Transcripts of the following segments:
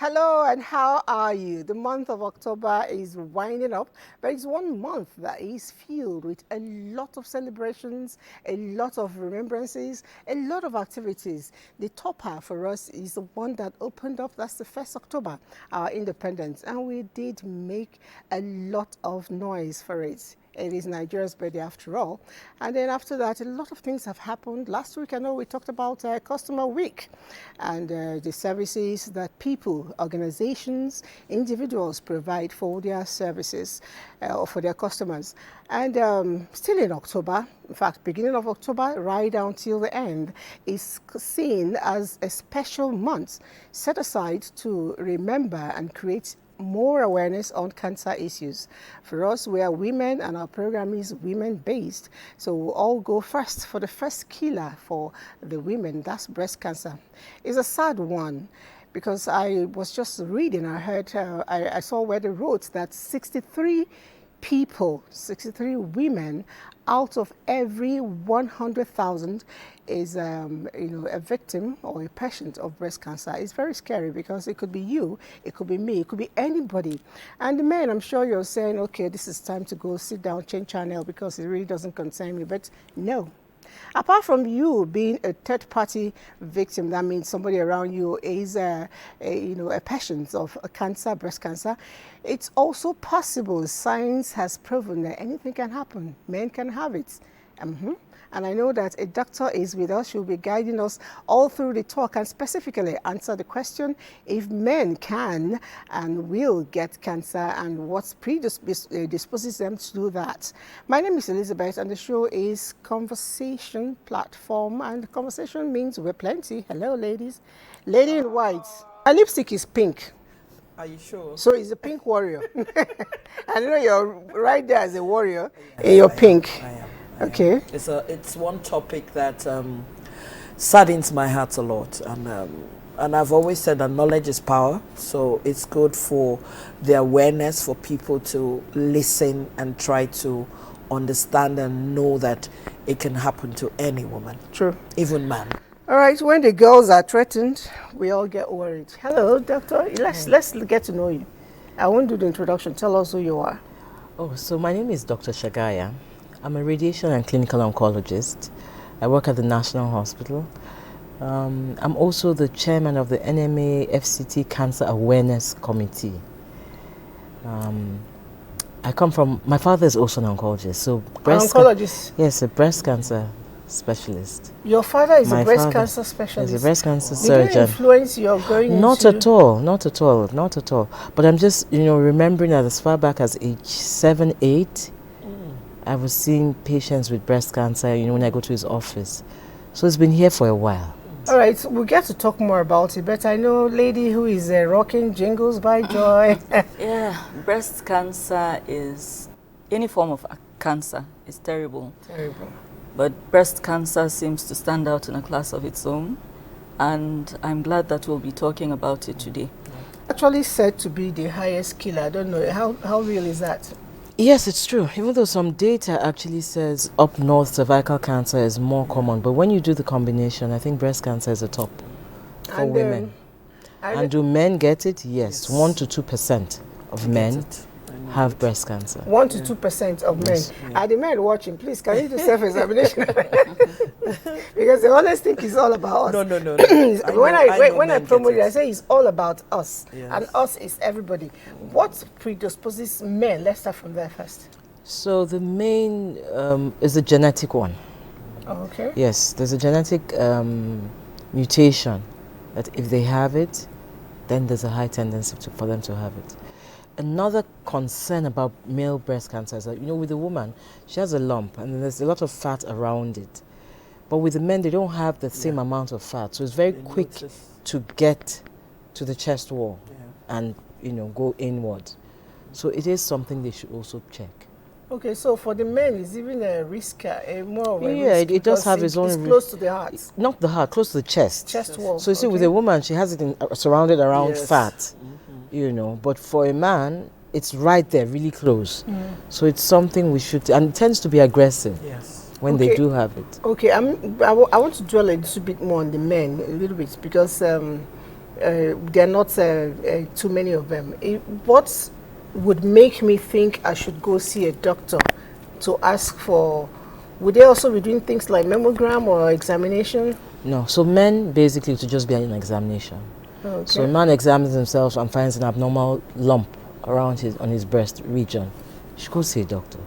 Hello, and how are you? The month of October is winding up, but it's one month that is filled with a lot of celebrations, a lot of remembrances, a lot of activities. The topper for us is the one that opened up, that's the 1st October, our independence, and we did make a lot of noise for it. It is Nigeria's birthday after all. And then after that, a lot of things have happened. Last week, I know we talked about Customer Week and the services that people, organizations, individuals provide for their services or for their customers. And still in October, in fact, beginning of October, right down till the end, is seen as a special month set aside to remember and create more awareness on cancer issues. For us, we are women and our program is women-based. So we'll all go first for the first killer for the women, that's breast cancer. It's a sad one because I was just reading, I heard, I saw where they wrote that 63 63 women out of every 100,000 is a victim or a patient of breast cancer. It's very scary because it could be you, it could be me, it could be anybody. And the men, I'm sure you're saying, okay, this is time to go sit down, change channel because it really doesn't concern me. But no. Apart from you being a third-party victim, that means somebody around you is a patient of cancer, breast cancer. It's also possible. Science has proven that anything can happen. Men can have it. And I know that a doctor is with us. She'll be guiding us all through the talk and specifically answer the question if men can and will get cancer and what predisposes them to do that. My name is Elizabeth and the show is Conversation Platform, and conversation means we're plenty. Hello, ladies. Lady in white. My lipstick is pink. Are you sure? So he's a pink warrior. I know you're right there as a warrior in your pink. I am. Okay. It's one topic that saddens my heart a lot, and I've always said that knowledge is power. So it's good for the awareness for people to listen and try to understand and know that it can happen to any woman. True. Even man. All right. When the girls are threatened, we all get worried. Hello, doctor. Let's get to know you. I won't do the introduction. Tell us who you are. Oh, so my name is Dr. Shagaya. I'm a radiation and clinical oncologist. I work at the National Hospital. I'm also the chairman of the NMA FCT Cancer Awareness Committee. My father is also an oncologist. So oncologist? Yes, a breast cancer specialist. Your father is a breast cancer specialist? He's a breast cancer surgeon. Did it influence your going Not at all. But I'm just, remembering that as far back as age 7, 8, I was seeing patients with breast cancer, when I go to his office. So it's been here for a while. All right, we'll get to talk more about it, but I know lady who is rocking Jingles by Joy. Yeah, breast cancer is, any form of cancer is terrible. Terrible. But breast cancer seems to stand out in a class of its own, and I'm glad that we'll be talking about it today. Actually said to be the highest killer. I don't know, how real is that? Yes, it's true. Even though some data actually says up north cervical cancer is more common, but when you do the combination, I think breast cancer is the top for women. And do men get it? Yes. 1 to 2% of men have breast cancer. 1 to 2% of men. Are the men watching? Please, can you do self-examination? Because they always think it's all about us. No. When I promote it, I say it's all about us. Yes. And us is everybody. What predisposes men? Let's start from there first. So the main is a genetic one. Oh, okay. Yes, there's a genetic mutation that if they have it, then there's a high tendency for them to have it. Another concern about male breast cancer is that, with the woman, she has a lump and there's a lot of fat around it. But with the men, they don't have the same amount of fat. So it's very quick to get to the chest wall and, go inward. So it is something they should also check. Okay, so for the men, it's even a risk, more of a risk. Yeah, it does have its own risk. It's close to the heart. Not the heart, close to the chest. Chest wall. So you see, with a woman, she has it surrounded around fat. But for a man, it's right there, really close. So it's something we should, and it tends to be aggressive when they do have it. Okay, I want to dwell a little bit more on the men, a little bit, because there are not too many of them. What would make me think I should go see a doctor to ask for? Would they also be doing things like mammogram or examination? No, so men basically to just be an examination. Okay. So a man examines himself and finds an abnormal lump around on his breast region. You should go see a doctor.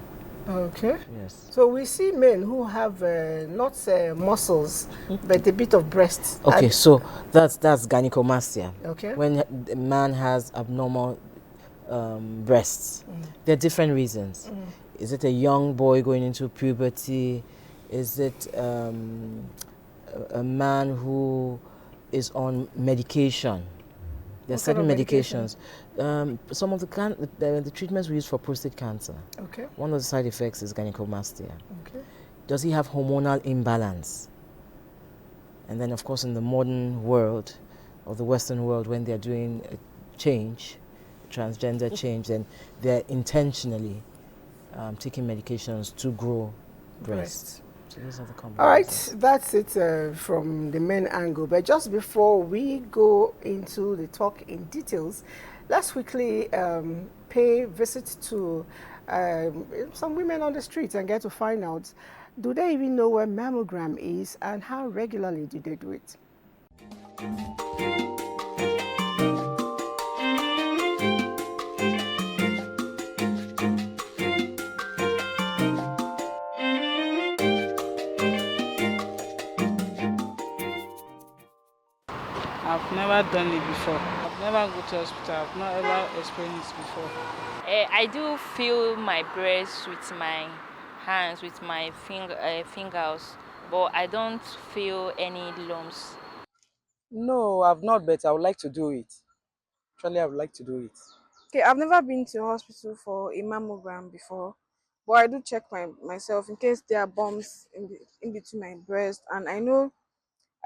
Okay. Yes. So we see men who have not muscles, but a bit of breast. Okay, so that's gynecomastia. Okay. When a man has abnormal breasts, there are different reasons. Is it a young boy going into puberty? Is it a man who is on medication? There are certain medications. Some of the treatments we use for prostate cancer. Okay. One of the side effects is gynecomastia. Okay. Does he have hormonal imbalance? And then, of course, in the modern world, or the Western world, when they're doing a change, transgender change, then they're intentionally taking medications to grow breasts. So those are the common All right, reasons. that's it from the men angle. But just before we go into the talk in details, let's quickly pay visit to some women on the street and get to find out, do they even know what mammogram is and how regularly do they do it? I've never done it before. I've never go to hospital. I've not ever experienced it before. I do feel my breast with my hands, with my fingers, but I don't feel any lumps. No, I've not, but I would like to do it. Actually, I would like to do it. Okay, I've never been to hospital for a mammogram before, but I do check myself in case there are bumps in between my breast. And I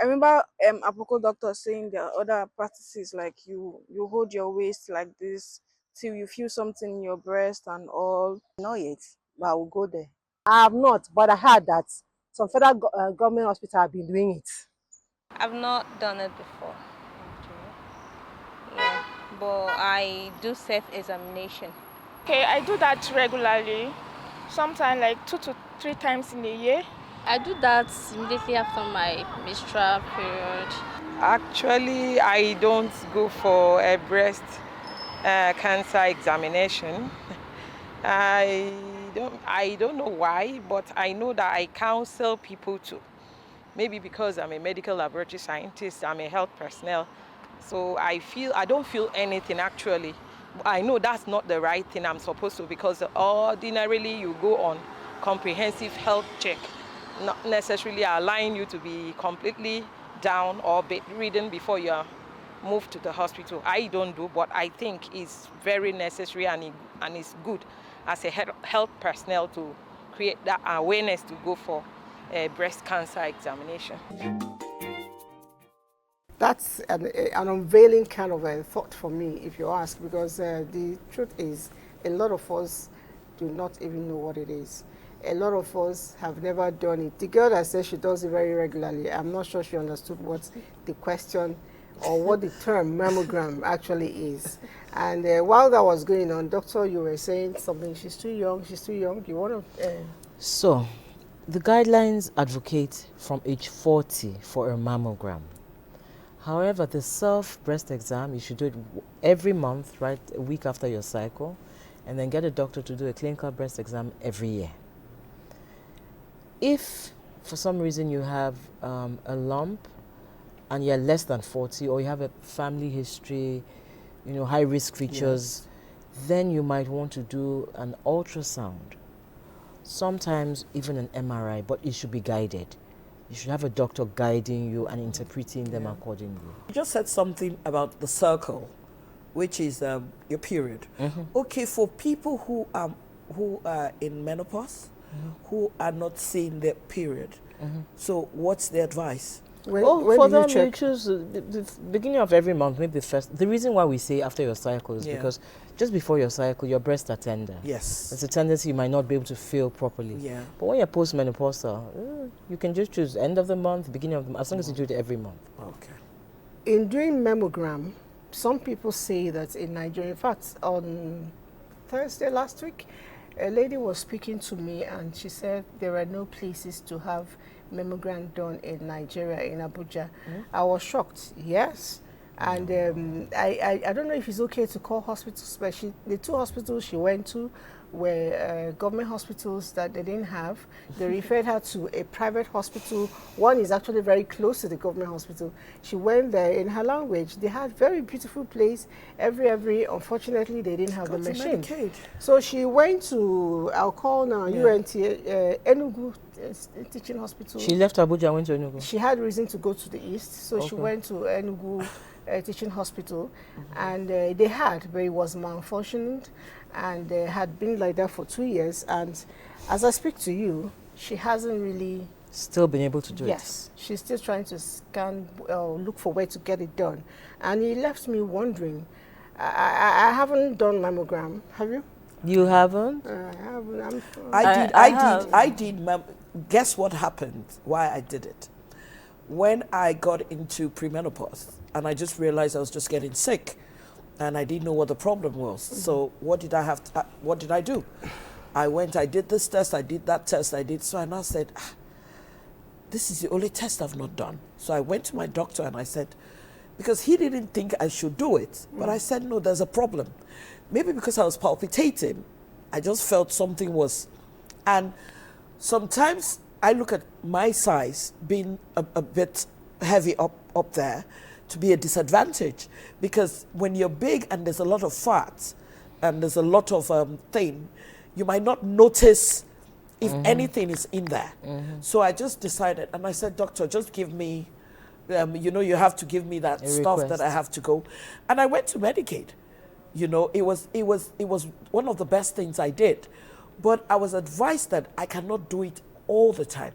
remember Apoko doctor saying there are other practices like you hold your waist like this till you feel something in your breast and all. Not yet, but I will go there. I have not, but I heard that some federal government hospital have been doing it. I've not done it before. Yeah, but I do self-examination. Okay, I do that regularly, sometimes like 2 to 3 times in a year. I do that immediately after my menstrual period. Actually, I don't go for a breast cancer examination. I don't know why, but I know that I counsel people to. Maybe because I'm a medical laboratory scientist, I'm a health personnel. So I don't feel anything actually. I know that's not the right thing I'm supposed to, because ordinarily you go on comprehensive health check, not necessarily allowing you to be completely down or bedridden before you are moved to the hospital. I don't do, but I think it's very necessary and it's good as a health personnel to create that awareness to go for a breast cancer examination. That's an unveiling kind of a thought for me, if you ask, because the truth is a lot of us do not even know what it is. A lot of us have never done it. The girl that says she does it very regularly, I'm not sure she understood what the question or what the term mammogram actually is. And while that was going on, doctor, you were saying something, she's too young. You want to... So, the guidelines advocate from age 40 for a mammogram. However, the self-breast exam, you should do it every month, right, a week after your cycle, and then get a doctor to do a clinical breast exam every year. If, for some reason, you have a lump and you're less than 40, or you have a family history, high-risk features, then you might want to do an ultrasound. Sometimes even an MRI, but it should be guided. You should have a doctor guiding you and interpreting them accordingly. You just said something about the circle, which is your period. Okay, for people who are in menopause, who are not seeing their period, so what's the advice? When for them, you choose the beginning of every month, maybe the first. The reason why we say after your cycle is because just before your cycle, your breasts are tender. Yes. There's a tendency you might not be able to feel properly. Yeah. But when you're postmenopausal, you can just choose end of the month, beginning of the month, as long as you do it every month. Okay. in doing mammogram, some people say that in Nigeria, in fact, on Thursday last week, a lady was speaking to me and she said there are no places to have mammogram done in Nigeria, in Abuja. I was shocked, yes. And I don't know if it's okay to call hospitals, but the two hospitals she went to were government hospitals that they didn't have. They referred her to a private hospital. One is actually very close to the government hospital. She went there. In her language, they had very beautiful place. Every unfortunately, they didn't have the machine. Medicaid. So she went to, I'll call now, UNTA, Enugu Teaching Hospital. She left Abuja and went to Enugu? She had reason to go to the east, so she went to Enugu Teaching Hospital, and they had, but it was malfunctioned, and had been like that for 2 years. And as I speak to you, she hasn't really still been able to do it. Yes, she's still trying to scan, look for where to get it done, and it left me wondering. I haven't done mammogram. Have you? You haven't? I haven't. I did. Guess what happened? Why I did it? When I got into premenopause, and I just realized I was just getting sick, and I didn't know what the problem was. So what did I have? What did I do? I went. I did this test. I did that test. I did so, and I said, "This is the only test I've not done." So I went to my doctor and I said, because he didn't think I should do it, but I said, "No, there's a problem." Maybe because I was palpitating, I just felt something was, and sometimes I look at my size being a bit heavy up there to be a disadvantage, because when you're big and there's a lot of fat and there's a lot of thing, you might not notice if anything is in there. So I just decided, and I said, "Doctor, just give me, you have to give me that stuff that I have to go." And I went to Medicaid. It was one of the best things I did, but I was advised that I cannot do it all the time.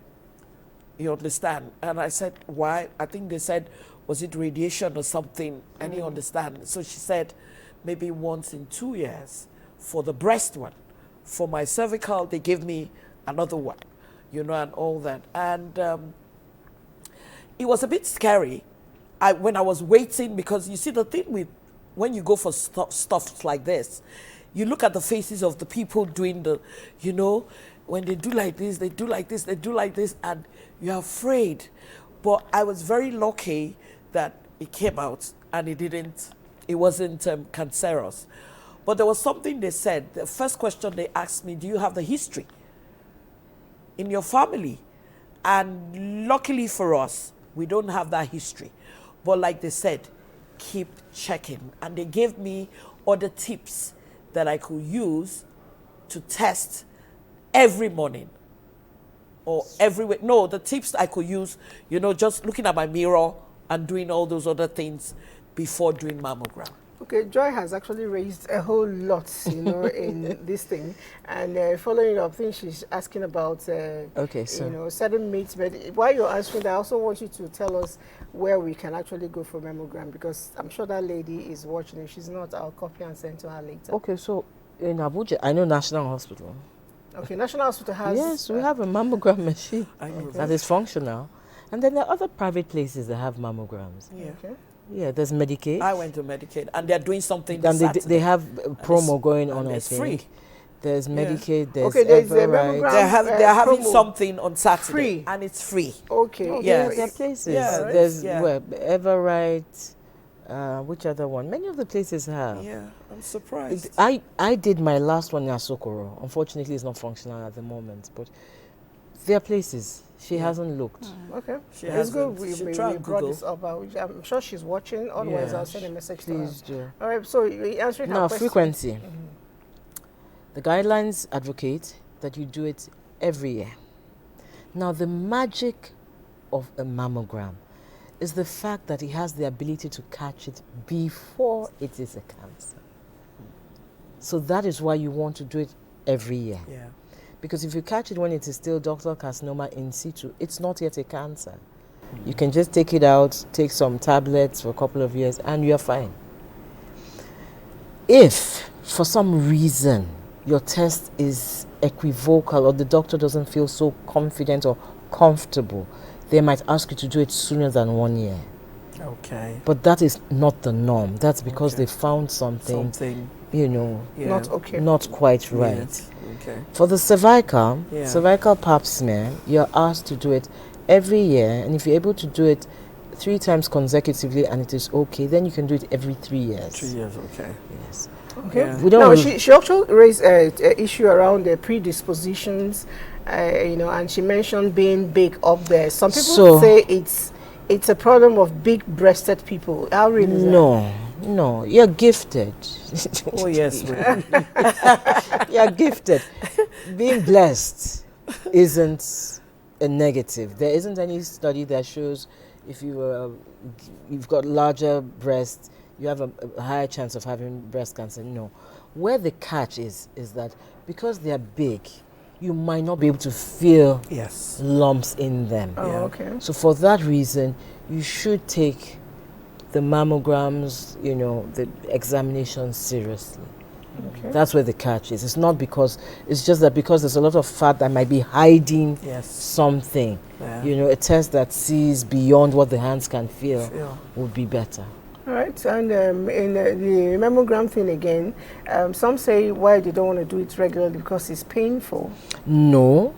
You understand? And I said, "Why?" I think they said, was it radiation or something? And you understand? So she said, maybe once in 2 years for the breast one. For my cervical, they gave me another one, and all that. And it was a bit scary when I was waiting, because you see the thing with, when you go for stuff like this, you look at the faces of the people doing the, when they do like this, they do like this, they do like this, and you're afraid. But I was very lucky that it came out and it wasn't cancerous. But there was something they said. The first question they asked me, "Do you have the history in your family?" And luckily for us, we don't have that history. But like they said, keep checking. And they gave me other tips that I could use to test every morning or every week. No, the tips I could use, just looking at my mirror and doing all those other things before doing mammogram. Okay, Joy has actually raised a whole lot, in this thing. And following up, I think she's asking about, certain myths. But while you're answering that, I also want you to tell us where we can actually go for mammogram, because I'm sure that lady is watching. If she's not, I'll copy and send to her later. Okay, so in Abuja, I know National Hospital. Okay, National Hospital has... Yes, we have a mammogram machine that is functional. And then there are other private places that have mammograms. Yeah. Okay. Yeah, there's Medicaid. I went to Medicaid, and they're doing something. And they have a promo going on, I think. Free. There's Medicaid, there's there's Everite. They're having something on Saturday. Free. And it's free. Okay. No, yes. There are places. Yeah, there's Everite, which other one? Many of the places have. Yeah, I'm surprised. I did my last one in Asokoro. Unfortunately, it's not functional at the moment, but there are places. She hasn't looked. Okay. It's good we brought this up. I'm sure she's watching. Otherwise, I'll send a message to her. Please do. All right, so answering her now, question. frequency. The guidelines advocate that you do it every year. Now, the magic of a mammogram is the fact that it has the ability to catch it before it is a cancer. So that is why you want to do it every year. Yeah. Because if you catch it when it is still ductal carcinoma in situ, it's not yet a cancer. You can just take it out, take some tablets for a couple of years, and you're fine. If, for some reason, your test is equivocal or the doctor doesn't feel so confident or comfortable, they might ask you to do it sooner than 1 year. Okay. But that is not the norm. That's because Okay. they found something, you know, not quite right. Yes. Okay. For the cervical pap smear, you're asked to do it every year, and if you're able to do it 3 times consecutively and it is okay, then you can do it every 3 years. 3 years, okay. Yes. Okay. Yeah. We don't Now, she also raised an issue around the predispositions, you know, and she mentioned being big up there. Some people say it's a problem of big-breasted people. How really is that? No, you're gifted. Oh, yes. You're gifted. Being blessed isn't a negative. There isn't any study that shows if you've got larger breasts, you have a higher chance of having breast cancer. No. Where the catch is that because they are big, you might not be able to feel lumps in them. Oh, okay. So for that reason, you should take the mammograms, you know, the examinations seriously. Okay. That's where the catch is. It's not because, it's just that because there's a lot of fat that might be hiding something. Yeah. You know, a test that sees beyond what the hands can feel would be better. All right, and in the mammogram thing again, some say why they don't want to do it regularly because it's painful. No.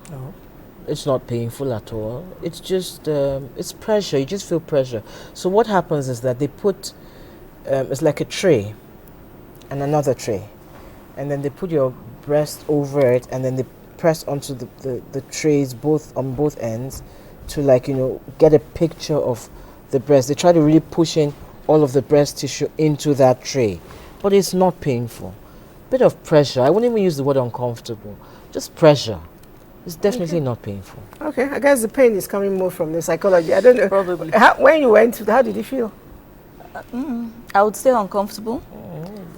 It's not painful at all. It's just, it's pressure. You just feel pressure. So what happens is that they put, it's like a tray and another tray. And then they put your breast over it and then they press onto the trays on both ends to, like, you know, get a picture of the breast. They try to really push in all of the breast tissue into that tray. But it's not painful. Bit of pressure. I wouldn't even use the word uncomfortable. Just pressure. It's definitely not painful. Okay, I guess the pain is coming more from the psychology. I don't know. Probably. When you went, how did you feel? I would say uncomfortable.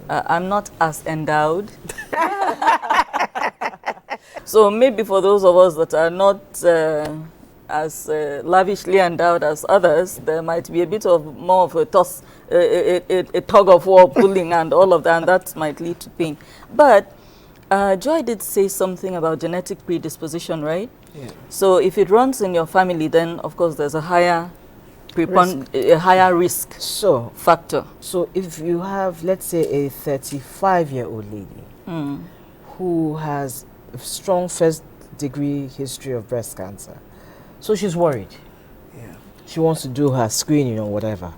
I'm not as endowed. So maybe for those of us that are not as lavishly endowed as others, there might be a bit of more of a toss, a tug of war pulling and all of that, and that might lead to pain. But Joy did say something about genetic predisposition, right? Yeah. So if it runs in your family, then of course there's a higher risk factor. So if you have, let's say, a 35-year-old lady who has a strong first-degree history of breast cancer, so she's worried. Yeah. She wants to do her screening or whatever.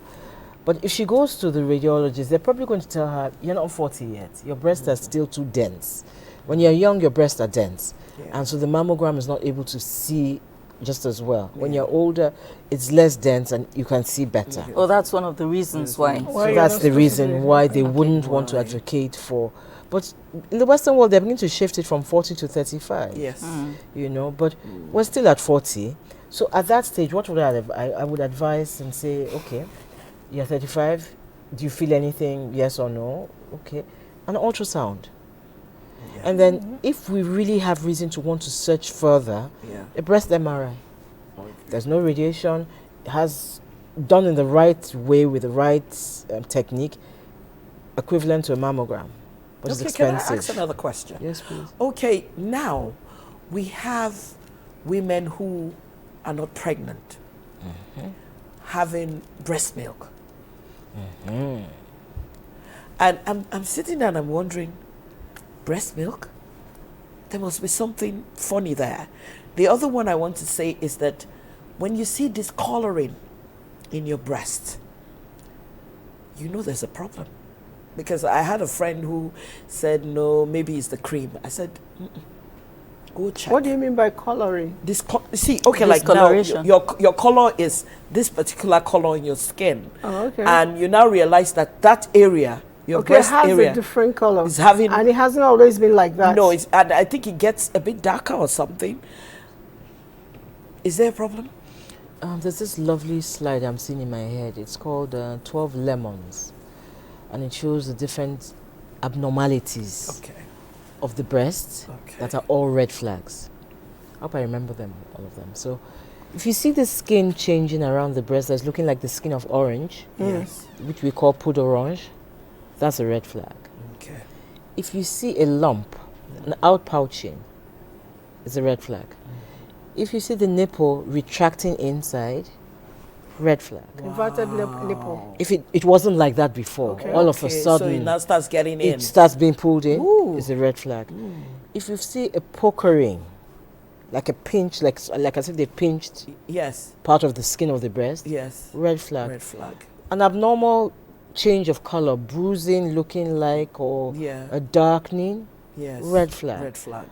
But if she goes to the radiologist, they're probably going to tell her, you're not 40 yet. Your breasts are still too dense. When you're young, your breasts are dense. Yeah. And so the mammogram is not able to see just as well. When you're older, it's less dense and you can see better. Oh, that's one of the reasons why. So that's the reason why they wouldn't want to advocate for. But in the Western world, they're beginning to shift it from 40 to 35. Yes. You know, but we're still at 40. So at that stage, what would I would advise and say, okay, you're 35. Do you feel anything? Yes or no? Okay. An ultrasound. Yeah. And then if we really have reason to want to search further, a breast MRI. Okay. There's no radiation. It has done in the right way with the right technique, equivalent to a mammogram. But it's expensive. Can I ask another question? Yes, please. Okay, now we have women who are not pregnant having breast milk. And I'm sitting there and I'm wondering, breast milk? There must be something funny there. The other one I want to say is that when you see discoloring in your breast, you know there's a problem. Because I had a friend who said, no, maybe it's the cream. I said, go check. What do you mean by coloring? See, okay, like now, your color is this particular color in your skin. Oh, okay. And you now realize that area, your breast area, area, a different color. Is having, and it hasn't always been like that. No, and I think it gets a bit darker or something. Is there a problem? There's this lovely slide I'm seeing in my head. It's called 12 Lemons. And it shows the different abnormalities of the breast that are all red flags. I hope I remember them, all of them. So if you see the skin changing around the breast that's looking like the skin of orange, which we call peau d'orange, that's a red flag. Okay. If you see a lump, an outpouching, it's a red flag. If you see the nipple retracting inside, red flag. Inverted nipple. If it wasn't like that before, Okay. all of a So sudden it now starts getting in. it starts being pulled in, Ooh. it's a red flag. If you see a pokering, like a pinch, like as if they pinched Yes. part of the skin of the breast, Yes. red flag. Red flag. An abnormal change of color, bruising looking like, or Yeah. a darkening, Yes. red flag. Red flag.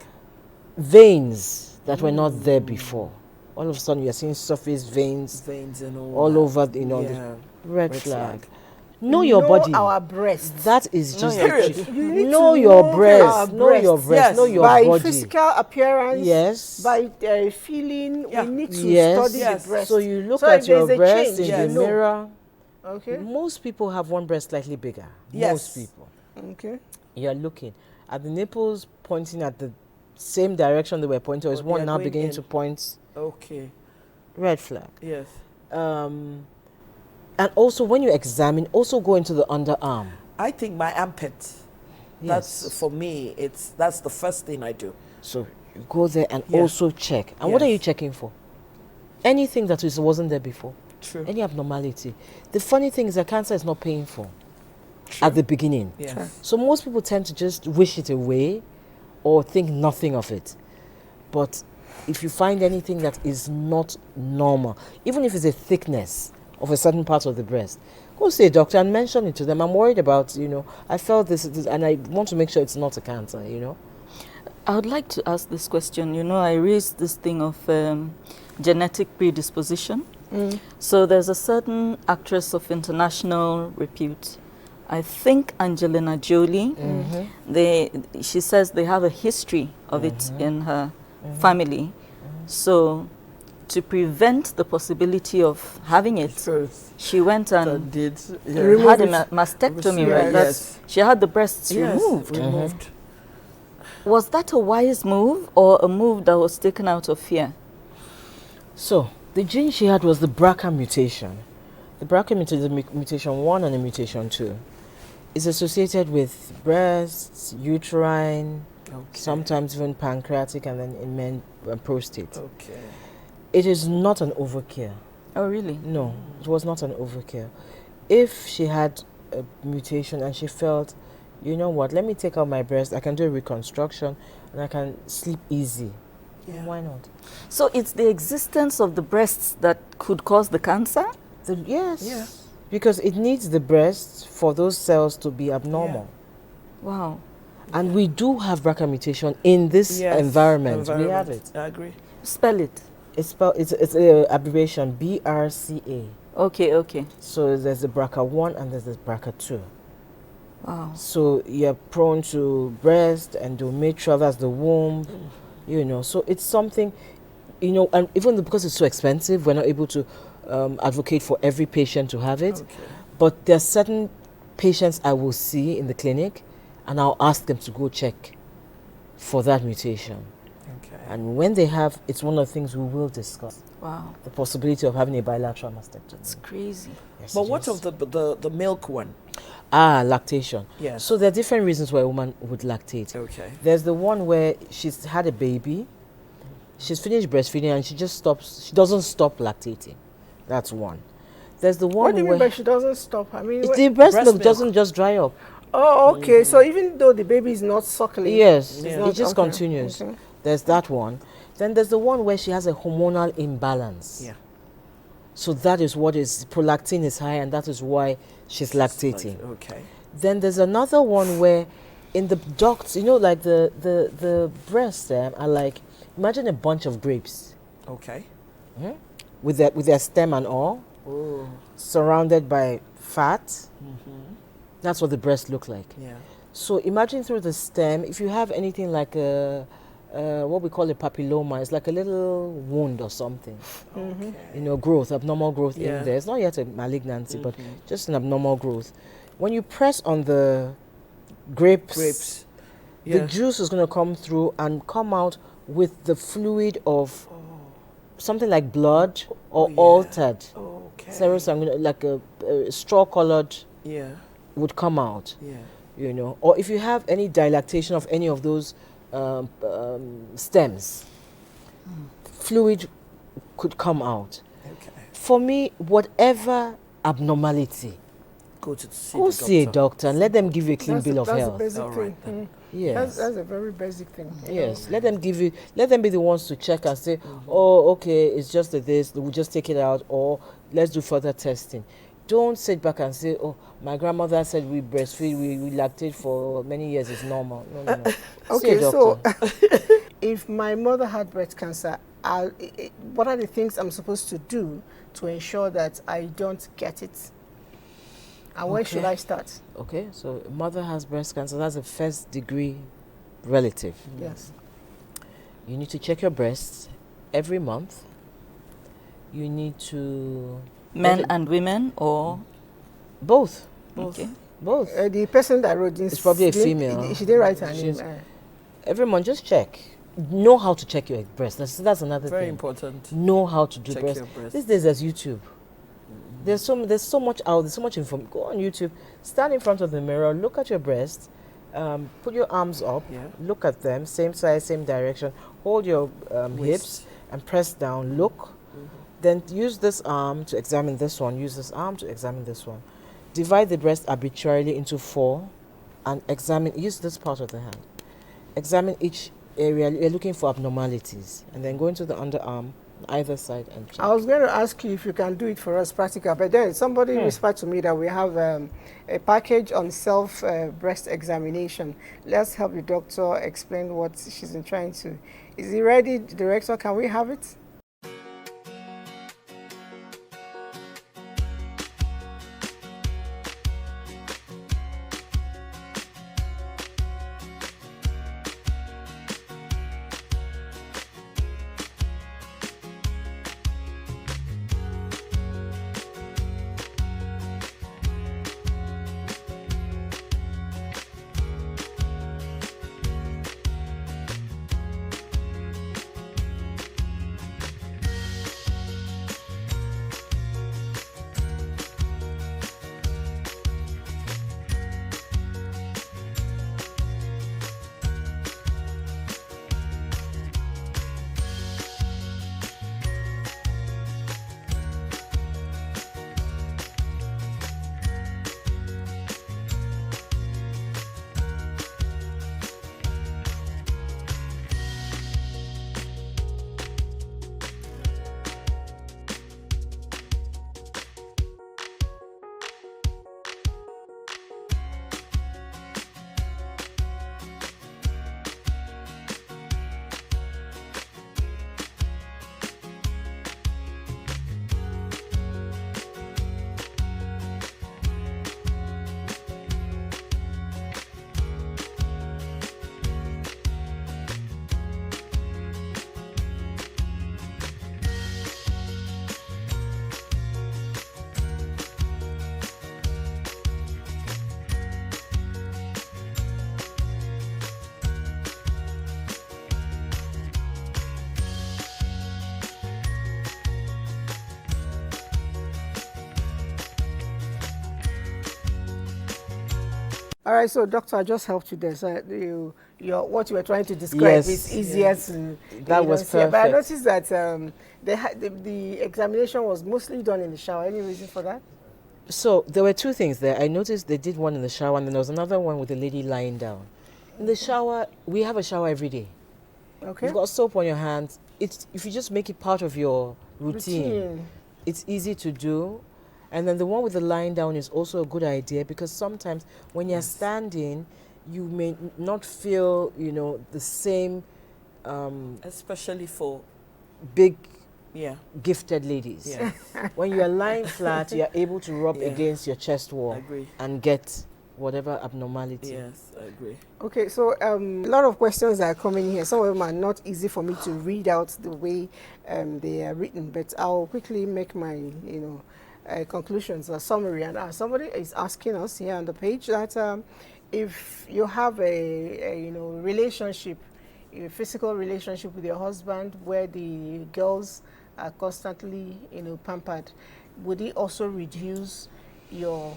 Veins that were not there before. All of a sudden you're seeing surface veins Veins and all that. over, the Yeah. red flag. Know your Know body. our breasts. That is Know just your the breast. truth. You need Know to your know breast. our Know your breasts. breast. Yes. Know your By body. physical appearance, Yes. by feeling, Yeah. we need to Yes. study Yes. the breast. So you look So at if your there's a breast change, in you the know. mirror. Okay. Most people have one breast slightly bigger. Yes. Most people. Okay. You're looking at the nipples pointing at the same direction they were pointing, or is But one they are now going beginning in. to point? Okay. Red flag. Yes. And also when you examine, also go into the underarm. I think my armpit. Yes. That's for me. That's the first thing I do. So you go there and Yeah. also check. And what are Yes. you checking for? Anything that wasn't there before. True. Any abnormality. The funny thing is that cancer is not painful at the beginning. Yes. True. So most people tend to just wish it away or think nothing of it. But if you find anything that is not normal, even if it's a thickness of a certain part of the breast, go see a doctor and mention it to them. I'm worried about, I felt this, and I want to make sure it's not a cancer, I would like to ask this question. I raised this thing of genetic predisposition. So there's a certain actress of international repute, I think Angelina Jolie. She says they have a history of it in her family. So to prevent the possibility of having it, she went and had a mastectomy, right? Yes. She had the breasts removed. Was that a wise move or a move that was taken out of fear? So the gene she had was the BRCA mutation. The BRCA mutation, mutation 1 and the mutation 2, is associated with breasts, uterine, sometimes even pancreatic, and then in men, prostate. Okay. It is not an overkill. Oh, really? No, it was not an overkill. If she had a mutation and she felt, you know what, let me take out my breast, I can do a reconstruction, and I can sleep easy. Yeah. Why not? So it's the existence of the breasts that could cause the cancer? Yes. Yeah. Because it needs the breast for those cells to be abnormal. Yeah. Wow. And we do have BRCA mutation in this environment. We have it. I agree. Spell it. It's an abbreviation, BRCA. Okay. So there's the BRCA1 and there's the BRCA2. Wow. So you're prone to breast, endometrial, that's the womb, So it's something, and even because it's so expensive, we're not able to advocate for every patient to have it. Okay. But there are certain patients I will see in the clinic, and I'll ask them to go check for that mutation. Okay. And when they have, it's one of the things we will discuss. Wow. The possibility of having a bilateral mastectomy. It's crazy. Yes, But it what is. of the milk one? Lactation. Yes. So there are different reasons why a woman would lactate. Okay. There's the one where she's had a baby, she's finished breastfeeding, and she doesn't stop lactating. That's one. There's the one What do you mean where by she doesn't stop? I mean, the breast milk doesn't just dry up. Oh, okay. So even though the baby is not suckling, Yes, it's it not- just okay, continues. okay. There's that one. Then there's the one where she has a hormonal imbalance. Yeah. So that is what is, prolactin is high, and that is why she's lactating. Okay. Then there's another one where in the ducts, like the breasts are like, imagine a bunch of grapes. Okay. With their stem and all, surrounded by fat. That's what the breasts look like. Yeah. So imagine through the stem, if you have anything like what we call a papilloma, it's like a little wound or something. Okay. Growth, abnormal growth Yeah. in there. It's not yet a malignancy, but just an abnormal growth. When you press on the grapes, the juice is going to come through and come out with the fluid of something like blood or altered. Okay. Serosanguinous, like a straw-colored would come out. Yeah. Or if you have any dilatation of any of those stems, fluid could come out. Okay. For me, whatever abnormality, Go to see go the see a doctor and let them give you a clean That's bill of that's health. a basic All thing. right then. Yes. That's a very basic thing. you know. Yes, let them give you. Let them be the ones to check and say, "Oh, okay, it's just this. We'll just take it out, or let's do further testing." Don't sit back and say, "Oh, my grandmother said we breastfeed, we lactate for many years. It's normal." No, no, no. See a Okay, so doctor. if my mother had breast cancer, what are the things I'm supposed to do to ensure that I don't get it? And when should Okay. I start? Okay, so mother has breast cancer. That's a first degree relative. Yes. You need to check your breasts every month. You need to Men and women, or both. okay. Both. The person that wrote this, It's probably a didn't- female. She didn't write her name. She's- Every month, just check. Know how to check your breast. That's another Very thing. important. Know how to do Check breast. your breast. These days, there's YouTube. There's so much out. There's so much information. Go on YouTube. Stand in front of the mirror. Look at your breast. Put your arms up. Yeah. Look at them. Same size, same direction. Hold your hips and press down. Look. Then use this arm to examine this one. Use this arm to examine this one. Divide the breast arbitrarily into 4 and examine. Use this part of the hand. Examine each area. You're looking for abnormalities. And then go into the underarm, either side, and check. I was going to ask you if you can do it for us practical, but then somebody whispered to me that we have a package on self breast examination. Let's help the doctor explain what she's been trying to. Is he ready, director? Can we have it? All right, so doctor, I just helped you there. So what you were trying to describe Yes. is easier to. That was see. But I perfect. noticed that the examination was mostly done in the shower. Any reason for that? So there were 2 things there. I noticed they did one in the shower, and then there was another one with the lady lying down. In the shower, we have a shower every day. Okay. You've got soap on your hands. If you just make it part of your routine, it's easy to do. And then the one with the lying down is also a good idea, because sometimes when you're standing, you may not feel, the same Especially for big yeah. gifted ladies. Yeah. When you are lying flat, you're able to rub Yeah. against your chest wall I agree. and get whatever abnormality. Yes, I agree. Okay, so a lot of questions are coming here. Some of them are not easy for me to read out the way they are written, but I'll quickly make my, conclusions, a summary. And somebody is asking us here on the page that if you have a relationship, a physical relationship with your husband where the girls are constantly, pampered, would it also reduce your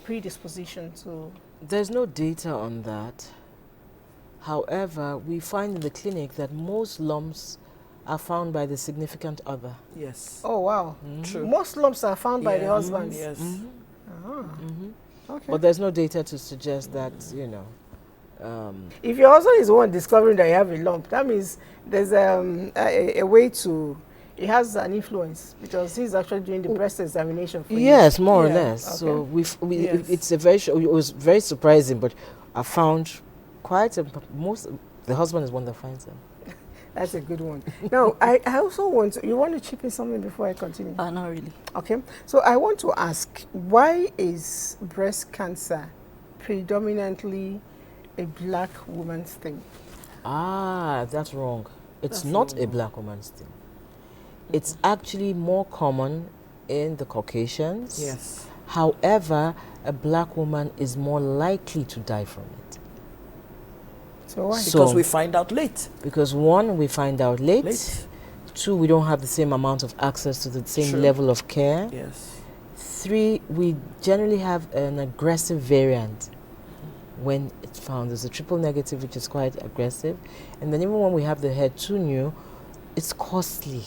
predisposition to? There's no data on that. However, we find in the clinic that most lumps are found by the significant other. Yes. Oh, wow. True. Most lumps are found by the husbands. Yes. Okay. But there's no data to suggest that, If your husband is the one discovering that you have a lump, that means there's a way to, it has an influence because he's actually doing the breast examination for you. Yes, more or less. Okay. So Yes. it's it was very surprising, but I found the husband is one that finds them. That's a good one. Now, I also want to, you want to chip in something before I continue? Not really. Okay. So I want to ask, why is breast cancer predominantly a black woman's thing? That's wrong. It's not a black woman's thing. It's actually more common in the Caucasians. Yes. However, a black woman is more likely to die from it. So why? Because we find out late. Because one, we find out late. Two, we don't have the same amount of access to the same True. level of care. Yes. Three, we generally have an aggressive variant when it's found. There's a triple negative, which is quite aggressive. And then even when we have the HER2/neu, it's costly.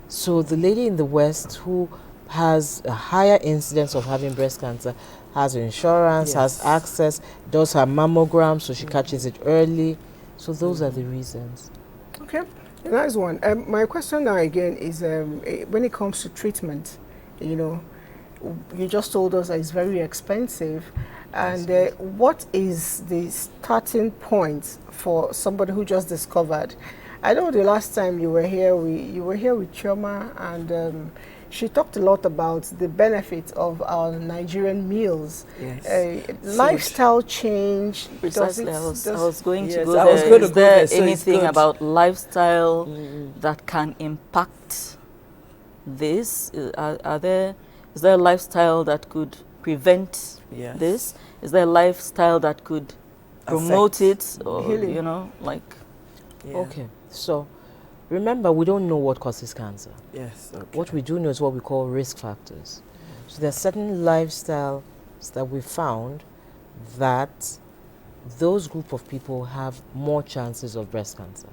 So the lady in the West who has a higher incidence of having breast cancer has insurance, has access, does her mammogram, so she catches it early. So those are the reasons. Okay, a nice one. My question now again is when it comes to treatment, you just told us that it's very expensive. And what is the starting point for somebody who just discovered? I know the last time you were here, you were here with Chioma, and she talked a lot about the benefit of our Nigerian meals. Yes. Lifestyle change. Precisely, I was going to go I there. was going to Is go there there, so it's anything good. about lifestyle that can impact this? Is there a lifestyle that could prevent this? Is there a lifestyle that could promote it? Or, Healing. Okay, so remember, we don't know what causes cancer. Yes. Okay. What we do know is what we call risk factors. So there are certain lifestyles that we found that those group of people have more chances of breast cancer.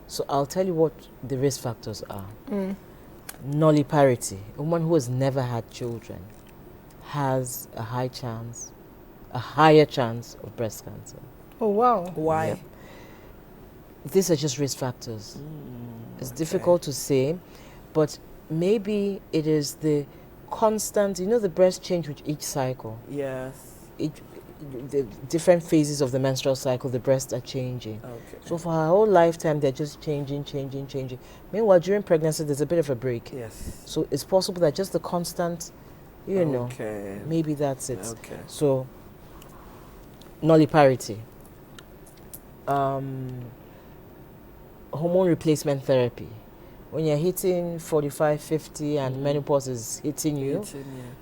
So I'll tell you what the risk factors are. Nulliparity. A woman who has never had children has a higher chance of breast cancer. Oh, wow. Why? Yep. These are just risk factors. It's difficult to say, but maybe it is the constant, the breast change with each cycle. Yes. The different phases of the menstrual cycle, the breasts are changing. Okay. So for her whole lifetime, they're just changing. Meanwhile, during pregnancy, there's a bit of a break. Yes. So it's possible that just the constant, Okay. maybe that's it. Okay. So, nulliparity. Hormone replacement therapy. When you're hitting 45, 50 and menopause is hitting you,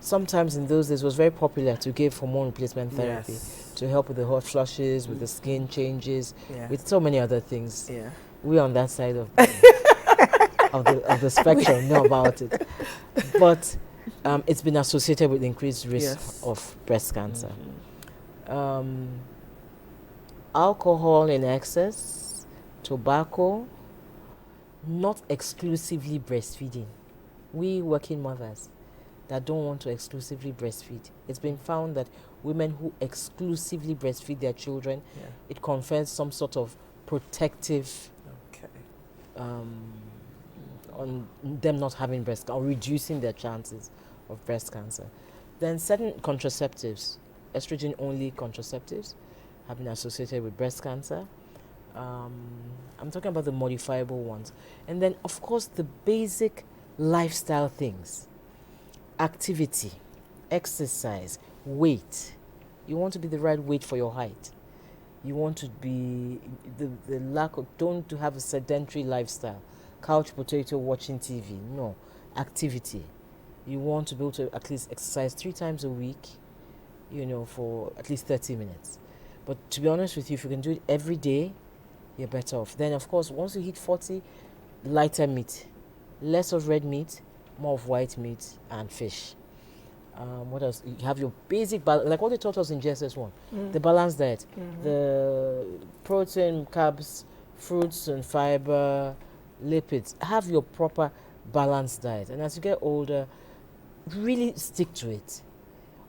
sometimes in those days it was very popular to give hormone replacement therapy to help with the hot flushes, with the skin changes, with so many other things. Yeah. We're on that side of of the spectrum, know about it. But it's been associated with increased risk of breast cancer. Alcohol in excess, tobacco, not exclusively breastfeeding. We working mothers that don't want to exclusively breastfeed. It's been found that women who exclusively breastfeed their children, it confers some sort of protective on them not having breast cancer or reducing their chances of breast cancer. Then certain contraceptives, estrogen-only contraceptives, have been associated with breast cancer. I'm talking about the modifiable ones. And then, of course, the basic lifestyle things. Activity, exercise, weight. You want to be the right weight for your height. You want to be the lack of, don't to have a sedentary lifestyle. Couch potato, watching TV. No. Activity. You want to be able to at least exercise 3 times a week, for at least 30 minutes. But to be honest with you, if you can do it every day, you're better off. Then, of course, once you hit 40, lighter meat. Less of red meat, more of white meat and fish. What else? You have your basic, like what they taught us in GSS1. The balanced diet. The protein, carbs, fruits and fiber, lipids. Have your proper balanced diet. And as you get older, really stick to it.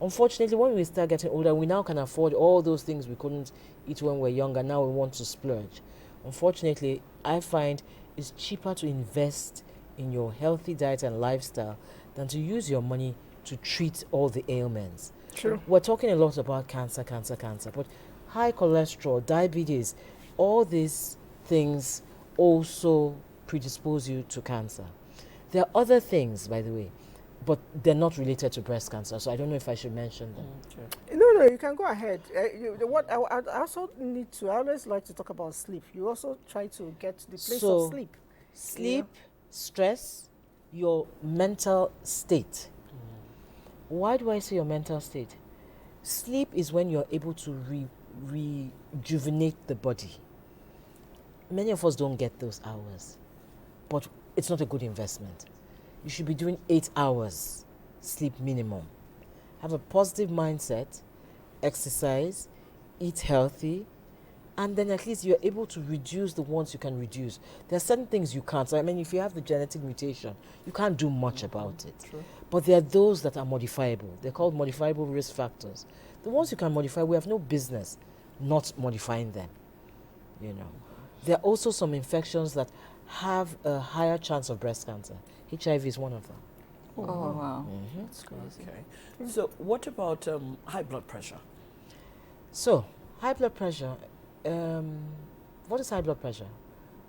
Unfortunately, when we start getting older, we now can afford all those things we couldn't eat when we were younger. Now we want to splurge. Unfortunately, I find it's cheaper to invest in your healthy diet and lifestyle than to use your money to treat all the ailments. True. We're talking a lot about cancer, but high cholesterol, diabetes, all these things also predispose you to cancer. There are other things, by the way, but they're not related to breast cancer, so I don't know if I should mention them. No, you can go ahead. I also need to, I always like to talk about sleep. You also try to get to the place of sleep. Sleep, stress, your mental state. Why do I say your mental state? Sleep is when you're able to rejuvenate the body. Many of us don't get those hours, but it's not a good investment. You should be doing 8 hours sleep minimum. Have a positive mindset, exercise, eat healthy, and then at least you're able to reduce the ones you can reduce. There are certain things you can't. So, I mean, if you have the genetic mutation, you can't do much about it. True. But there are those that are modifiable. They're called modifiable risk factors. The ones you can modify, we have no business not modifying them. You know, there are also some infections that have a higher chance of breast cancer. HIV is one of them. Oh, wow. Mm-hmm. That's crazy. Okay. So what about high blood pressure? So, high blood pressure, what is high blood pressure?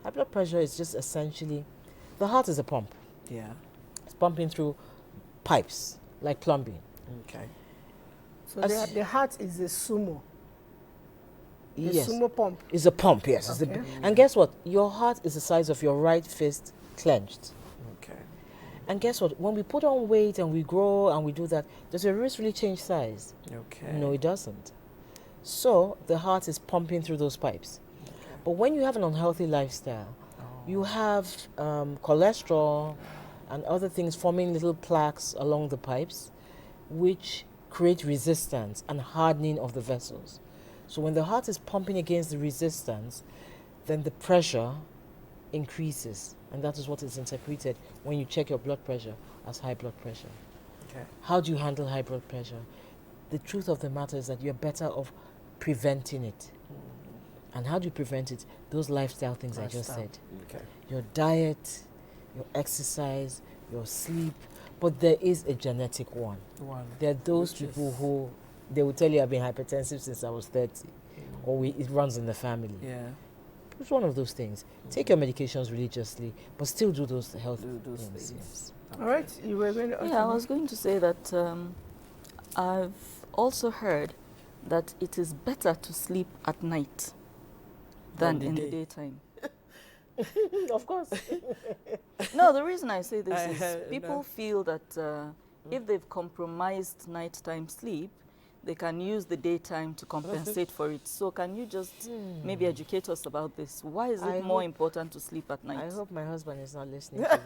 High blood pressure is just essentially, the heart is a pump. Yeah. It's pumping through pipes, like plumbing. Okay. So the heart is a sumo. Yes. Sumo pump. It's a pump, yes. It's Okay. And guess what? Your heart is the size of your right fist clenched. Okay. And guess what? When we put on weight and we grow and we do that, does your wrist really change size? Okay. No, it doesn't. So the heart is pumping through those pipes. Okay. But when you have an unhealthy lifestyle, you have cholesterol and other things forming little plaques along the pipes, which create resistance and hardening of the vessels. So when the heart is pumping against the resistance, then the pressure increases. And that is what is interpreted when you check your blood pressure as high blood pressure. Okay. How do you handle high blood pressure? The truth of the matter is that you're better off preventing it. And how do you prevent it? Those lifestyle things I just said. Okay. Your diet, your exercise, your sleep. But there is a genetic one. There are those people who, they will tell you I've been hypertensive since I was 30. Or it runs in the family. Yeah. It's one of those things. Take your medications religiously, but still do those health those things. things. Yes. All right, you were going to. Yeah, I was going to say that I've also heard that it is better to sleep at night than in the daytime. Of course. No, the reason I say this is people feel that if they've compromised nighttime sleep, they can use the daytime to compensate for it. So can you just maybe educate us about this? Why is it more important to sleep at night? I hope my husband is not listening to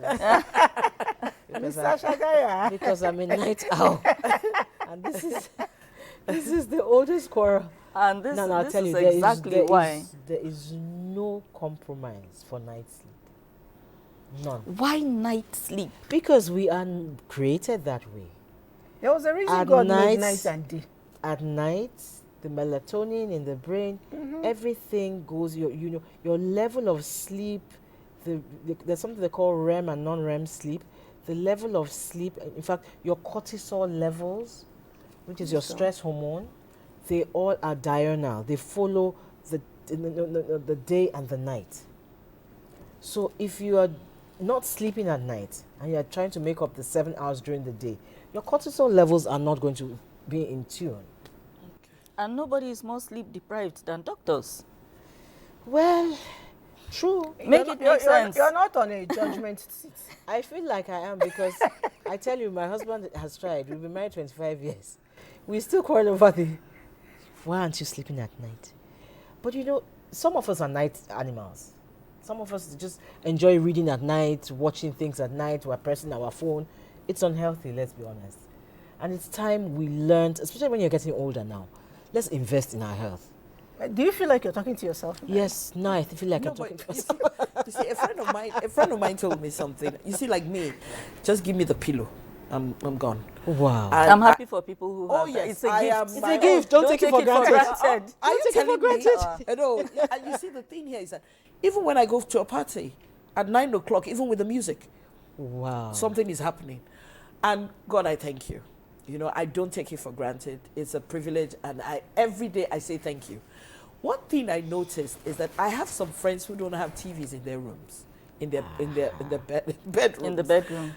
this. because I'm a night owl. And this is the oldest quarrel. And this, I'll this tell is you, there exactly why. There is no compromise for night sleep. None. Why night sleep? Because we are created that way. There was a reason God made night and day. At night, the melatonin in the brain, everything goes. Your level of sleep. There's something they call REM and non-REM sleep. The level of sleep, in fact, your cortisol levels, which is your stress hormone, they all are diurnal. They follow the day and the night. So if you are not sleeping at night and you are trying to make up the 7 hours during the day, your cortisol levels are not going to be in tune. Okay. And nobody is more sleep deprived than doctors. Well, true. Make it make sense. You're not on a judgment seat. I feel like I am because I tell you, my husband has tried. We've been married 25 years. We still quarrel over why aren't you sleeping at night? But some of us are night animals. Some of us just enjoy reading at night, watching things at night, we're pressing our phone. It's unhealthy, let's be honest. And it's time we learned, especially when you're getting older now, let's invest in our health. Do you feel like you're talking to yourself? Yes, now I feel like No, I'm talking to but myself. you see, a friend of mine told me something. You see, like me, just give me the pillow. I'm gone. Wow. And I'm happy for people who have that. yes, It's a I gift. am It's my a gift. own. Don't take it for granted. Are you Don't take it for telling me? granted. No. And you see, the thing here is that even when I go to a party at 9 o'clock, even with the music, Wow. something is happening. And God, I thank you. You know, I don't take it for granted. It's a privilege, and every day I say thank you. One thing I noticed is that I have some friends who don't have TVs in their rooms, in their bedrooms. In the bedroom.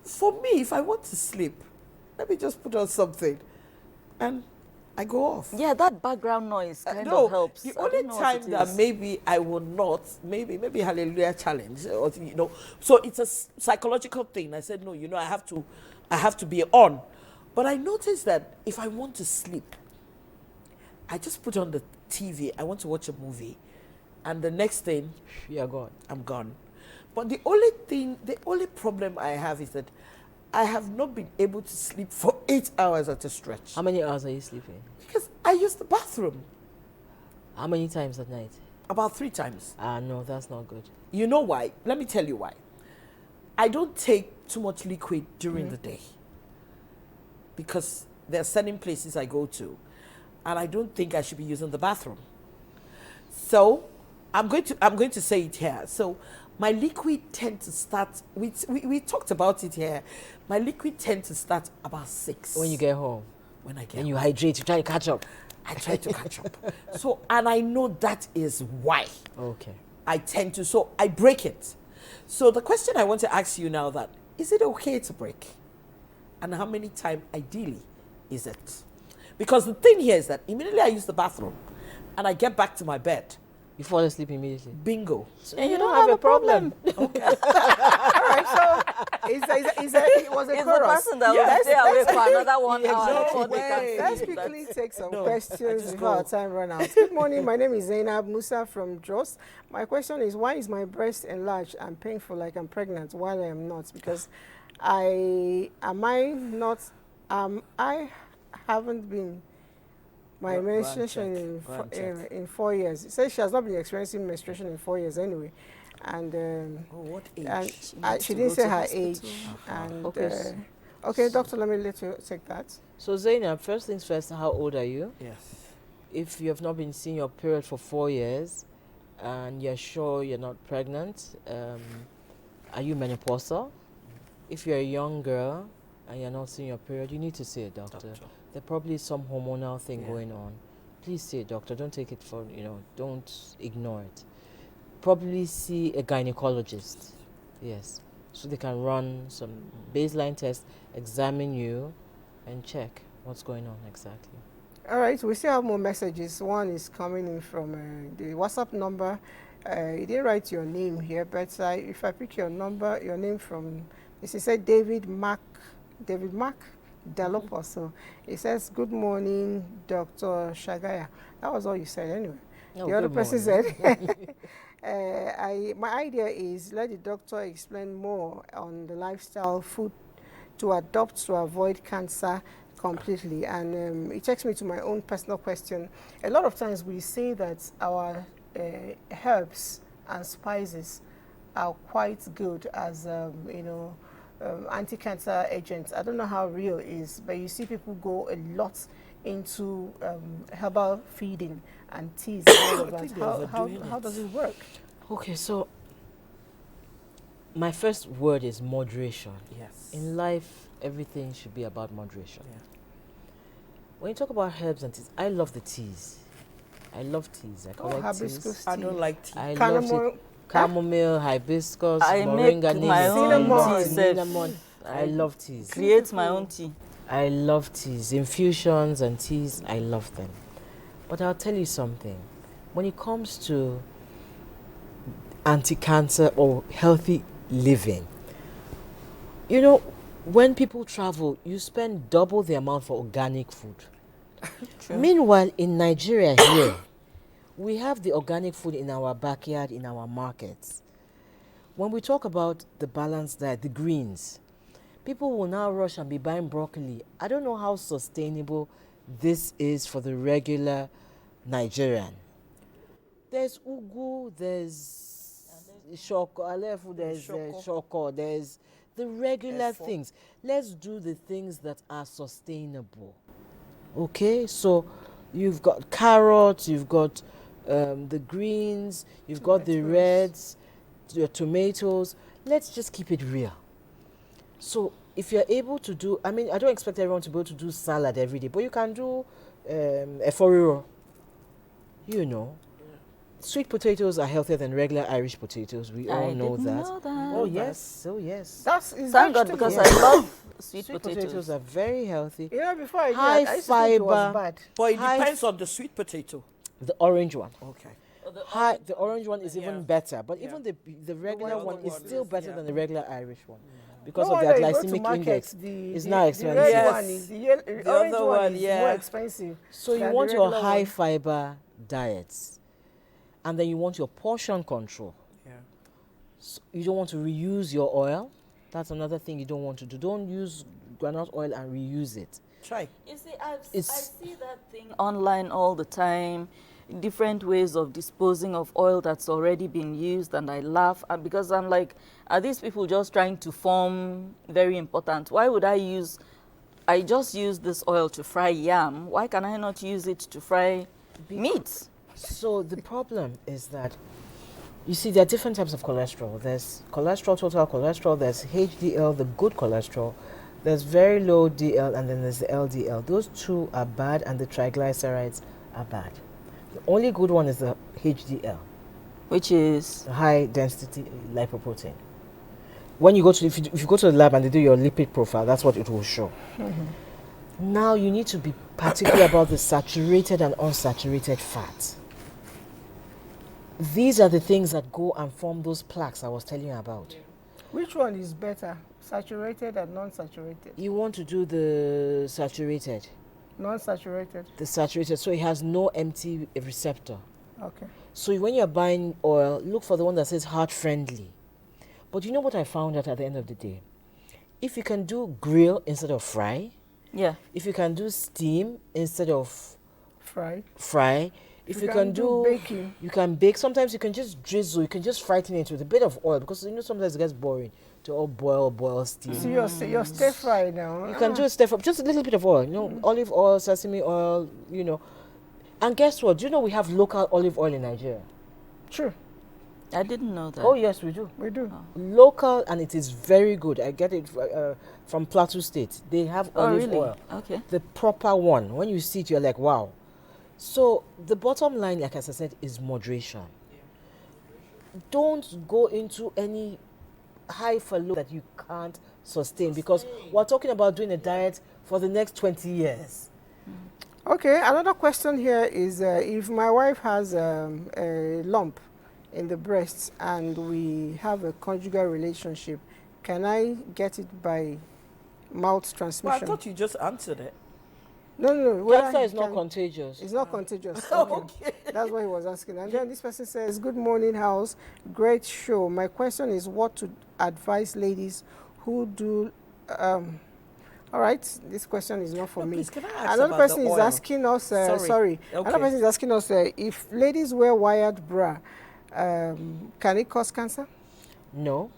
For me, if I want to sleep, let me just put on something, and I go off. Yeah, that background noise kind No, of helps. the I only don't know what time it that is. maybe I will not, maybe Hallelujah challenge, or you know, so it's a psychological thing. I said no, you know, I have to be on, but I noticed that if I want to sleep, I just put on the TV. I want to watch a movie, and the next thing, You're gone. I'm gone. But the only problem I have is that I have not been able to sleep for 8 hours at a stretch. How many hours are you sleeping? Because I use the bathroom How many times at night? about 3 times. No, that's not good. You know why? Let me tell you why. I don't take too much liquid during the day because there are certain places I go to and I don't think I should be using the bathroom. So I'm going to say it here. So my liquid tend to start, we talked about it here. My liquid tend to start about 6. When you get home. When I get And you home. hydrate, you try to catch up. I try to catch up. So, and I know that is why. Okay. I tend to, so I break it. So the question I want to ask you now that, is it okay to break? And how many times ideally is it? Because the thing here is that immediately I use the bathroom and I get back to my bed. You fall asleep immediately. Bingo. And you don't have a problem. Okay. All right, so it was a It's the chorus. person that will stay away for another 1 hour No before they way. can Let's sleep. quickly take some No, I questions just before go. our time run out. Good morning. My name is Zainab Musa from Jos. My question is, why is my breast enlarged and painful like I'm pregnant while I am not? Because I haven't been my Run menstruation check. in 4 years. It says she has not been experiencing menstruation in 4 years anyway. And Oh, what age? and needs she to didn't go say to her hospital. age. And Okay. okay, doctor, let me let you take that. So Zainab, first things first, how old are you? Yes. If you have not been seeing your period for 4 years and you're sure you're not pregnant, are you menopausal? If you're a young girl and you're not seeing your period, you need to see a doctor. There probably is some hormonal thing going on. Please see a doctor. Don't take it for, don't ignore it. Probably see a gynecologist. Yes. So they can run some baseline tests, examine you, and check what's going on exactly. All right, we still have more messages. One is coming in from the WhatsApp number. You didn't write your name here, but if I pick your name from, this is said David Mac Delopo. So it says, good morning, Dr. Shagaya. That was all you said anyway. Oh, The other good person morning. said, my idea is let the doctor explain more on the lifestyle food to adopt to avoid cancer completely. And it takes me to my own personal question. A lot of times we say that our herbs and spices are quite good as anti-cancer agents. I don't know how real it is, but you see people go a lot into herbal feeding and teas and all of that. How does it work? Okay, so my first word is moderation. Yes. In life, everything should be about moderation. Yeah. When you talk about herbs and teas, I love the teas. I love teas. I collect hibiscus teas. I don't like tea. I love tea. Chamomile, hibiscus, I moringa, make my own Cinnamon. tea self. cinnamon. I love teas. Create my own tea. I love teas. Infusions and teas, I love them. But I'll tell you something. When it comes to anti-cancer or healthy living, when people travel, you spend double the amount for organic food. Meanwhile, in Nigeria here, we have the organic food in our backyard, in our markets. When we talk about the balanced diet, the greens, people will now rush and be buying broccoli. I don't know how sustainable this is for the regular Nigerian. There's ugu, there's shoko, alefu, there's shoko, there's the regular things. Let's do the things that are sustainable. Okay, so you've got carrots, you've got the greens, you've got the reds, your tomatoes. Let's just keep it real. So if you're able to do, I mean, I don't expect everyone to be able to do salad every day, but you can do eforiro. You know, sweet potatoes are healthier than regular Irish potatoes. We all know that. Oh yes, oh yes. Thank God, because I love sweet potatoes. Potatoes are very healthy. You know, before I high used to think it was fiber. bad. But it depends on the sweet potato. The orange one. Okay. The orange one is even better, but even the regular one is still better than the regular Irish one because No of their wonder you go to glycemic market, index. the- It's the- now the expensive. red one is- the orange other one one, is yeah. more expensive. So you than the want your regular high one. fiber diets, and then you want your portion control. Yeah. So you don't want to reuse your oil. That's another thing you don't want to do. Don't use granite oil and reuse it. Try. You see, I see that thing online all the time, different ways of disposing of oil that's already been used, and I laugh because I'm like, are these people just trying to form very important? Why would I just use this oil to fry yam? Why can I not use it to fry meat? So the problem is that, you see, there are different types of cholesterol. There's cholesterol, total cholesterol, there's HDL, the good cholesterol, there's very low DL, and then there's the LDL. Those two are bad, and the triglycerides are bad. The only good one is the HDL, which is the high density lipoprotein. When you go to, if you go to the lab and they do your lipid profile, that's what it will show. Now you need to be particular about the saturated and unsaturated fat. These are the things that go and form those plaques I was telling you about. Which one is better, saturated and non-saturated? You want to do the saturated. Non-saturated. The saturated, so it has no empty receptor. Okay. So when you're buying oil, look for the one that says heart friendly. But you know what I found out at the end of the day? If you can do grill instead of fry, yeah. If you can do steam instead of fry, if you can do baking, you can bake. Sometimes you can just drizzle, you can just frighten it with a bit of oil, because you know sometimes it gets boring to all boil steam. So you're stir fry now. You can do a stir fry, just a little bit of oil, you know, olive oil, sesame oil, you know. And guess what? Do you know we have local olive oil in Nigeria? True. I didn't know that. Oh yes, we do. We do. Local, and it is very good. I get it from Plateau State. They have olive oil. Okay. The proper one. When you see it, you're like, wow. So the bottom line, like as I said, is moderation. Don't go into any high for low that you can't sustain, because we're talking about doing a diet for the next 20 years. Okay, another question here is if my wife has a lump in the breast and we have a conjugal relationship, can I get it by mouth transmission? Well, I thought you just answered it. No. Cancer is not contagious. It's not contagious. Okay. That's what he was asking. And then this person says, good morning, house. Great show. My question is what to advise ladies who do... all right, this question is not for me. Please, can I ask Another about person the is oil? asking us, Sorry. Okay. Another person is asking us if ladies wear wired bra, can it cause cancer? No.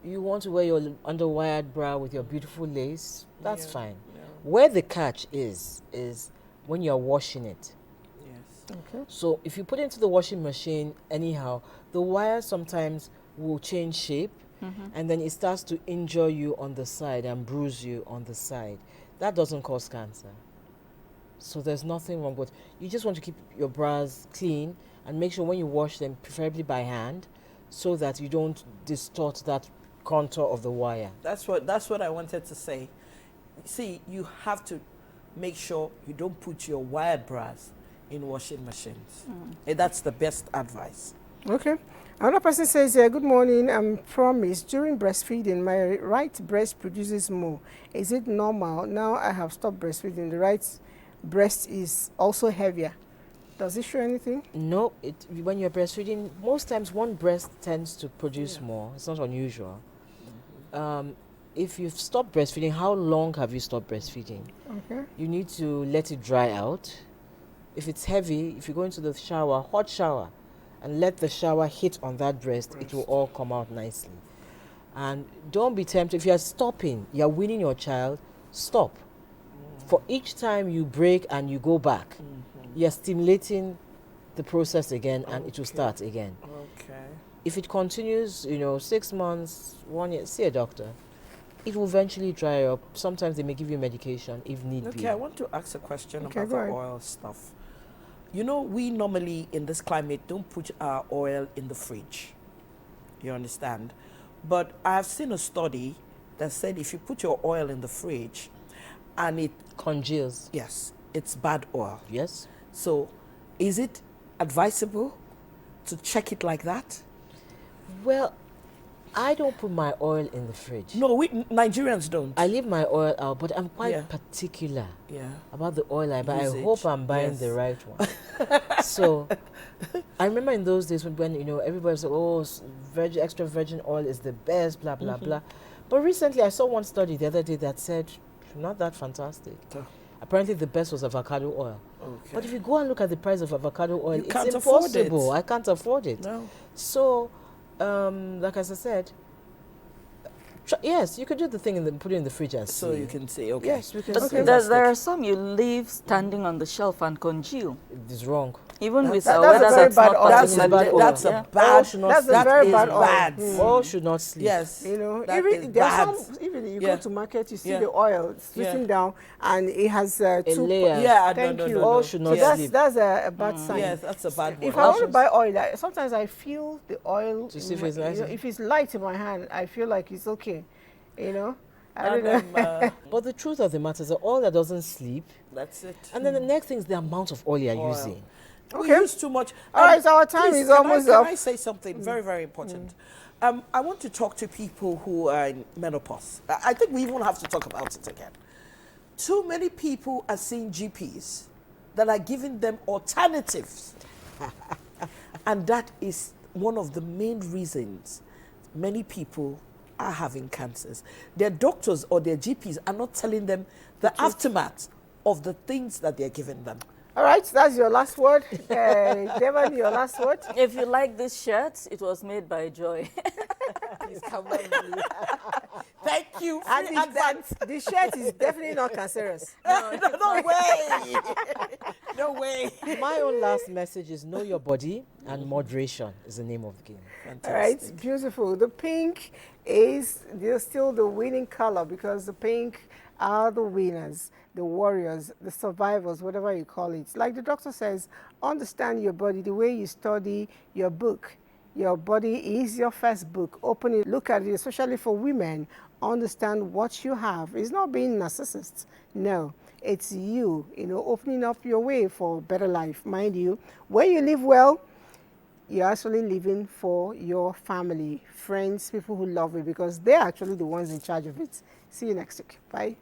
You want to wear your underwired bra with your beautiful lace, that's fine. Yeah. Where the catch is when you're washing it. Yes. Okay. So if you put it into the washing machine anyhow, the wire sometimes will change shape, and then it starts to injure you on the side and bruise you on the side. That doesn't cause cancer. So there's nothing wrong with it. You just want to keep your bras clean and make sure when you wash them, preferably by hand, so that you don't distort that contour of the wire. That's what I wanted to say. See, you have to make sure you don't put your wired bras in washing machines. That's the best advice. Okay. Another person says, good morning, I'm promised during breastfeeding, my right breast produces more. Is it normal? Now I have stopped breastfeeding. The right breast is also heavier. Does it show anything? No, when you're breastfeeding, most times one breast tends to produce more. It's not unusual. If you've stopped breastfeeding, how long have you stopped breastfeeding? Okay. You need to let it dry out. If it's heavy, if you go into the shower, hot shower, and let the shower hit on that breast, it will all come out nicely. And don't be tempted. If you're stopping, you're weaning your child, stop. For each time you break and you go back, you're stimulating the process again, and it will start again. Okay. If it continues, 6 months, 1 year, see a doctor. It will eventually dry up. Sometimes they may give you medication if need be. Okay, I want to ask a question Okay, about go the ahead. oil stuff. We normally in this climate don't put our oil in the fridge. You understand? But I have seen a study that said if you put your oil in the fridge and it congeals, yes, it's bad oil. Yes. So is it advisable to check it like that? Well, I don't put my oil in the fridge. No, we Nigerians don't. I leave my oil out, but I'm quite Yeah. particular Yeah. about the oil I buy. I Usage. hope I'm buying Yes. the right one. So, I remember in those days when everybody said, "Oh, extra virgin oil is the best," blah blah blah. But recently, I saw one study the other day that said, "Not that fantastic." Apparently, the best was avocado oil. Okay. But if you go and look at the price of avocado oil, You it's can't afford impossible. it. I can't afford it. No. So, like as I said, yes, you could do the thing and put it in the fridge and So see. you can say, okay. Yes, we can But see. there are some you leave standing on the shelf and congeal. It is wrong. Even with That's our a weather very that's bad not oil. particularly That's good. That's Yeah. a bad. That's a that very is bad oil. bad. All should not sleep. Yes. That is there are bad. some, even you Yeah. go to market, you see Yeah. the oil Yeah. sitting down and it has two layer. Yeah, Thank no, you. no, no. All should not So sleep. that's a bad sign. Yes, that's a bad one. If I want to buy oil, sometimes I feel the oil. To see if in it's my- nice. if it's light in my hand, I feel like it's okay. I don't know. And, But the truth of the matter is that all that doesn't sleep, that's it. and then the next thing is the amount of oil you're Oil. using. We Okay. use too much. All right, so our time please, is almost can up. I say something very, very important? I want to talk to people who are in menopause. I think we even have to talk about it again. Too many people are seeing GPs that are giving them alternatives. And that is one of the main reasons many people are having cancers. Their doctors or their GPs are not telling them the aftermath of the things that they're giving them. All right, that's your last word. Devon, your last word. If you like this shirt, it was made by Joy. Please come on. Thank you. And the shirt is definitely not cancerous. No way. No way. My own last message is know your body, and moderation is the name of the game. All right, beautiful. The pink is still the winning color because the pink are the winners, the warriors, the survivors, whatever you call it. Like the doctor says, understand your body the way you study your book. Your body is your first book. Open it, look at it, especially for women. Understand what you have. It's not being narcissist. No, it's you, opening up your way for a better life. Mind you, when you live well, you're actually living for your family, friends, people who love you, because they're actually the ones in charge of it. See you next week. Bye.